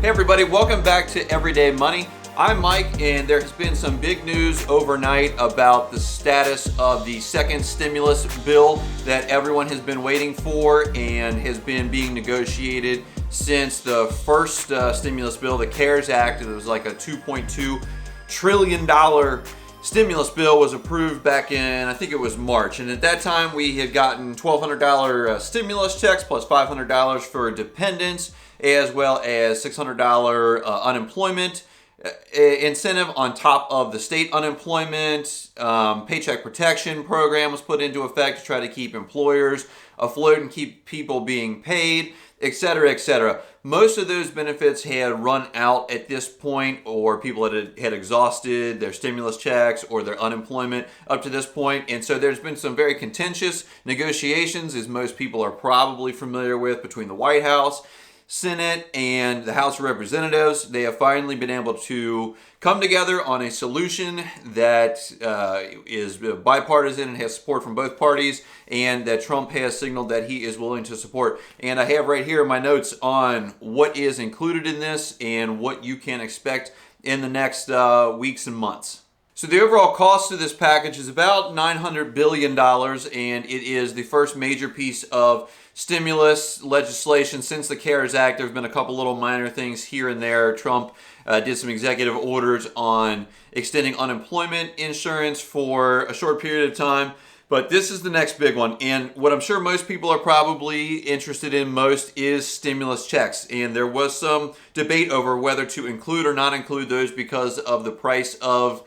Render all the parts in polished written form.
Hey everybody, welcome back to Everyday Money. I'm Mike, and there has been some big news overnight about the status of the second stimulus bill that everyone has been waiting for and has been being negotiated since the first stimulus bill, the CARES Act. It was like a $2.2 trillion stimulus bill was approved back in, I think it was March. And at that time, we had gotten $1,200 stimulus checks plus $500 for dependents, as well as $600 unemployment incentive on top of the state unemployment. Paycheck protection program was put into effect to try to keep employers afloat and keep people being paid, etc., etc. Most of those benefits had run out at this point, or people had exhausted their stimulus checks or their unemployment up to this point. And so there's been some very contentious negotiations, as most people are probably familiar with, between the White House, Senate, and the House of Representatives. They have finally been able to come together on a solution that is bipartisan and has support from both parties, and that Trump has signaled that he is willing to support. And I have right here my notes on what is included in this and what you can expect in the next weeks and months. So the overall cost of this package is about $900 billion, and it is the first major piece of stimulus legislation since the CARES Act. There have been a couple little minor things here and there. Trump did some executive orders on extending unemployment insurance for a short period of time. But this is the next big one. And what I'm sure most people are probably interested in most is stimulus checks. And there was some debate over whether to include or not include those because of the price of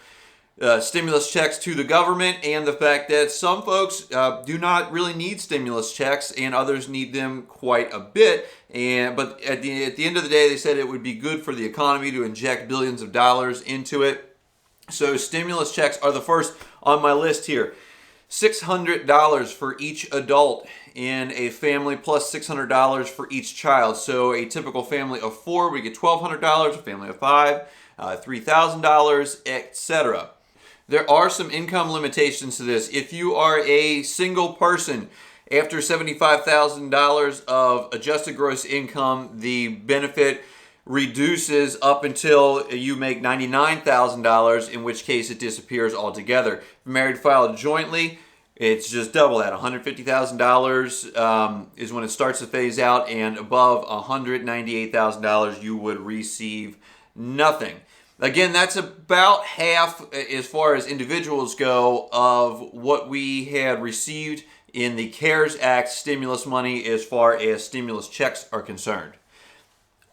stimulus checks to the government, and the fact that some folks do not really need stimulus checks and others need them quite a bit. But at the end of the day, they said it would be good for the economy to inject billions of dollars into it. So stimulus checks are the first on my list here. $600 for each adult in a family, plus $600 for each child. So a typical family of four, we get $1,200, a family of five, $3,000, etc. There are some income limitations to this. If you are a single person, after $75,000 of adjusted gross income, the benefit reduces up until you make $99,000, in which case it disappears altogether. If married filed jointly, it's just double that. $150,000 is when it starts to phase out, and above $198,000 you would receive nothing. Again, that's about half, as far as individuals go, of what we had received in the CARES Act stimulus money as far as stimulus checks are concerned.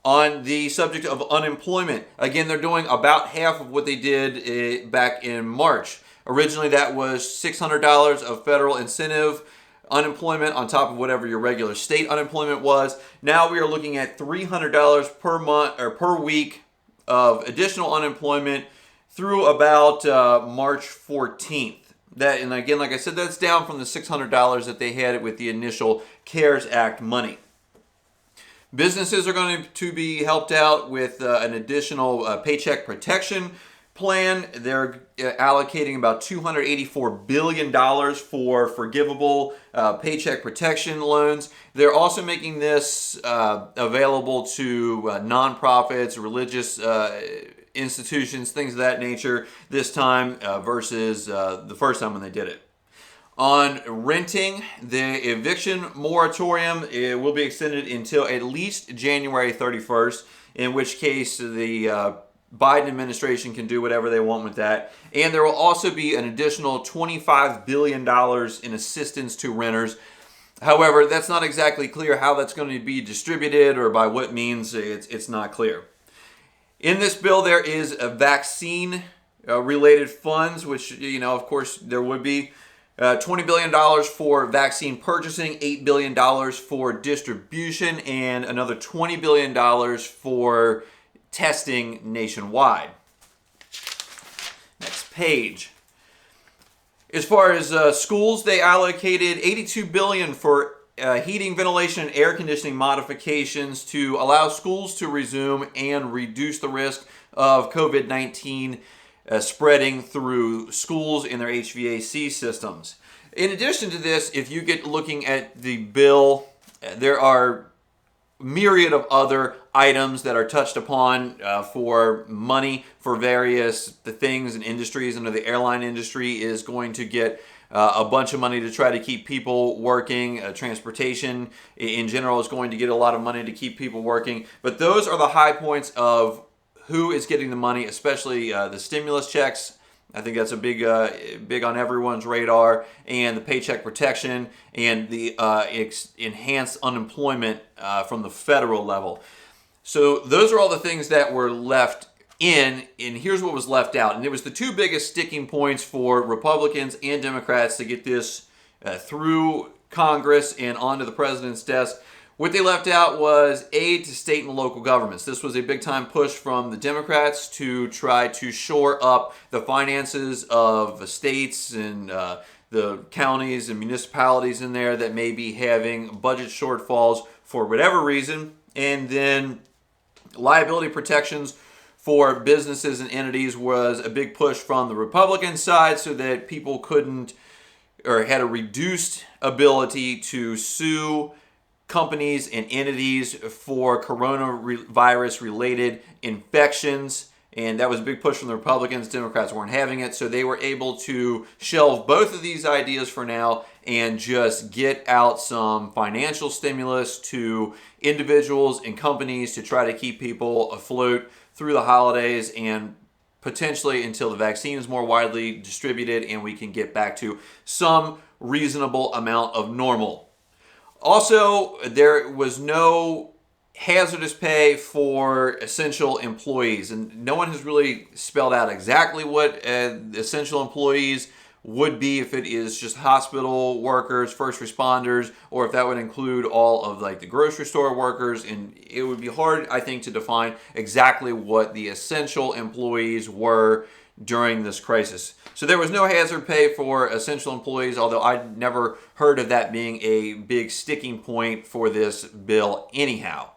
On the subject of unemployment, again, they're doing about half of what they did back in March. Originally, that was $600 of federal incentive unemployment on top of whatever your regular state unemployment was. Now we are looking at $300 per month or per week of additional unemployment through about March 14th. That, and again, like I said, that's down from the $600 that they had with the initial CARES Act money. Businesses are going to be helped out with an additional paycheck protection plan. They're allocating about $284 billion for forgivable paycheck protection loans. They're also making this available to nonprofits, religious institutions, things of that nature this time versus the first time when they did it. On renting, the eviction moratorium will be extended until at least January 31st, in which case the Biden administration can do whatever they want with that. And there will also be an additional $25 billion in assistance to renters. However, that's not exactly clear how that's going to be distributed or by what means. It's not clear. In this bill, there is a vaccine related funds, which, of course, there would be. $20 billion for vaccine purchasing, $8 billion for distribution, and another $20 billion for testing nationwide. Next page. As far as schools, they allocated $82 billion for heating, ventilation, and air conditioning modifications to allow schools to resume and reduce the risk of COVID-19 spreading through schools and their HVAC systems. In addition to this, if you get looking at the bill, there are myriad of other items that are touched upon for money for various things and industries. And the airline industry is going to get a bunch of money to try to keep people working. Transportation in general is going to get a lot of money to keep people working. But those are the high points of who is getting the money, especially the stimulus checks. I think that's a big on everyone's radar, and the paycheck protection and the enhanced unemployment from the federal level. So those are all the things that were left in, and here's what was left out. And it was the two biggest sticking points for Republicans and Democrats to get this through Congress and onto the president's desk. What they left out was aid to state and local governments. This was a big-time push from the Democrats to try to shore up the finances of the states and the counties and municipalities in there that may be having budget shortfalls for whatever reason. And then liability protections for businesses and entities was a big push from the Republican side so that people couldn't or had a reduced ability to sue companies and entities for coronavirus-related infections. And that was a big push from the Republicans. Democrats weren't having it, so they were able to shelve both of these ideas for now and just get out some financial stimulus to individuals and companies to try to keep people afloat through the holidays and potentially until the vaccine is more widely distributed and we can get back to some reasonable amount of normal. Also, there was no hazardous pay for essential employees, and no one has really spelled out exactly what essential employees would be, if it is just hospital workers, first responders, or if that would include all of like the grocery store workers. And it would be hard, I think, to define exactly what the essential employees were during this crisis. So there was no hazard pay for essential employees, although I'd never heard of that being a big sticking point for this bill anyhow.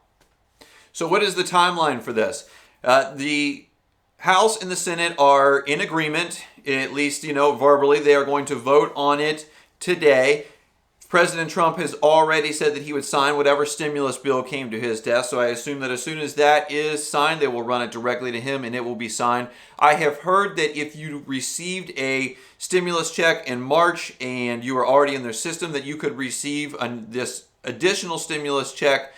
So what is the timeline for this? The House and the Senate are in agreement, at least, verbally. They are going to vote on it today. President Trump has already said that he would sign whatever stimulus bill came to his desk, so I assume that as soon as that is signed, they will run it directly to him and it will be signed. I have heard that if you received a stimulus check in March and you were already in their system, that you could receive this additional stimulus check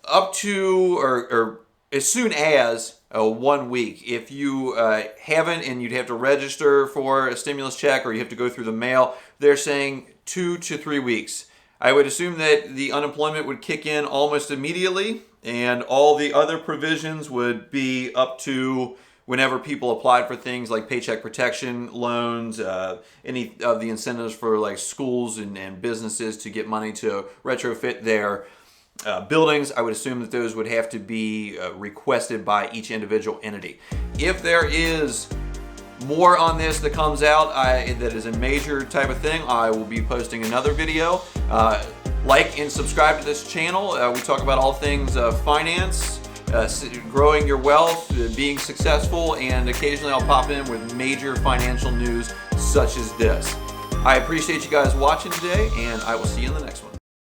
up to or as soon as 1 week. If you haven't, and you'd have to register for a stimulus check or you have to go through the mail, they're saying 2 to 3 weeks. I would assume that the unemployment would kick in almost immediately, and all the other provisions would be up to whenever people applied for things like paycheck protection loans, any of the incentives for like schools and businesses to get money to retrofit their buildings. I would assume that those would have to be requested by each individual entity. If there is more on this that comes out that is a major type of thing, I will be posting another video. Like and subscribe to this channel. We talk about all things finance, growing your wealth, being successful, and occasionally I'll pop in with major financial news such as this. I appreciate you guys watching today, and I will see you in the next one.